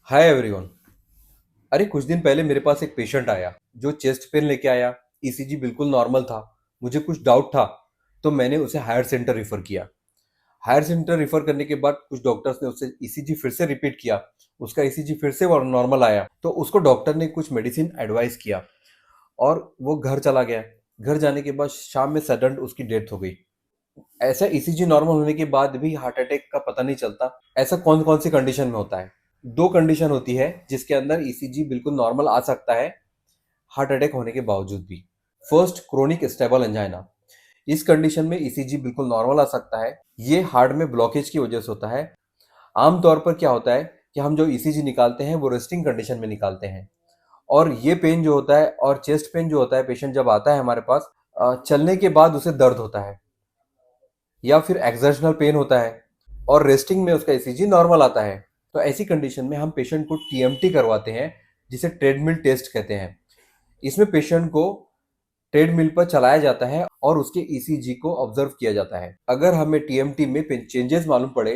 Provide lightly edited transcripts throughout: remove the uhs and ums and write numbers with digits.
Hi everyone. अरे कुछ दिन पहले मेरे पास एक पेशेंट आया जो चेस्ट पेन लेके आया। ईसीजी बिल्कुल नॉर्मल था। मुझे कुछ डाउट था तो मैंने उसे हायर सेंटर रिफर किया। हायर सेंटर रिफर करने के बाद कुछ डॉक्टर्स ने उससे ईसीजी फिर से रिपीट किया। उसका ईसीजी फिर से नॉर्मल आया तो उसको डॉक्टर ने कुछ मेडिसिन एडवाइस किया और वो घर चला गया। घर जाने के बाद शाम में सडन उसकी डेथ हो गई। ऐसा ईसीजी नॉर्मल होने के बाद भी हार्ट अटैक का पता नहीं चलता। ऐसा कौन कौन सी कंडीशन में होता है? दो कंडीशन होती है जिसके अंदर ईसीजी बिल्कुल नॉर्मल आ सकता है हार्ट अटैक होने के बावजूद भी। First, chronic stable angina. इस कंडीशन में ईसीजी बिल्कुल नॉर्मल आ सकता है। ये हार्ट में ब्लॉकेज की वजह से होता है। आमतौर पर क्या होता है कि हम जो ईसीजी निकालते हैं वो रेस्टिंग कंडीशन में निकालते हैं। और ये पेन जो होता है और चेस्ट पेन जो होता है, पेशेंट जब आता है हमारे पास चलने के बाद उसे दर्द होता है या फिर एक्सर्शनल पेन होता है और रेस्टिंग में उसका ईसीजी नॉर्मल आता है। तो ऐसी कंडीशन में हम पेशेंट को टीएमटी करवाते हैं, जिसे ट्रेडमिल टेस्ट कहते हैं। इसमें पेशेंट को ट्रेडमिल पर चलाया जाता है और उसके ईसीजी को ऑब्जर्व किया जाता है। अगर हमें टीएमटी में चेंजेस मालूम पड़े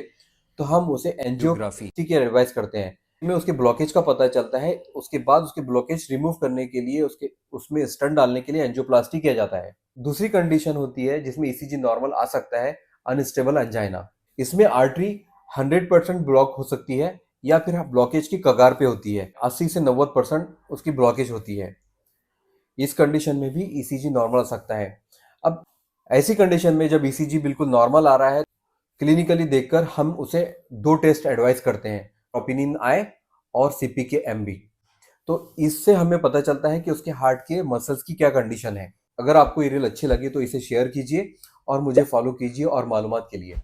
तो हम उसे एंजियोग्राफी की एडवाइस करते हैं। में उसके ब्लॉकेज का पता चलता है। उसके बाद उसके ब्लॉकेज रिमूव करने के लिए उसके उसमें स्टंट डालने के लिए एंजियोप्लास्टी किया जाता है। दूसरी कंडीशन होती है जिसमें ईसीजी नॉर्मल आ सकता है, अनस्टेबल एंजाइना। इसमें आर्टरी 100% ब्लॉक हो सकती है या फिर ब्लॉकेज की कगार पे होती है। 80 से 90% उसकी ब्लॉकेज होती है। इस कंडीशन में भी ईसीजी नॉर्मल आ सकता है। अब ऐसी कंडीशन में जब ईसीजी बिल्कुल नॉर्मल आ रहा है, क्लिनिकली देखकर हम उसे दो टेस्ट एडवाइस करते हैं, ओपिनियन आई और सीपीके एमबी। तो इससे हमें पता चलता है कि उसके हार्ट के मसल्स की क्या कंडीशन है। अगर आपको ये रील अच्छी लगी तो इसे शेयर कीजिए और मुझे फॉलो कीजिए और मालूमात के लिए।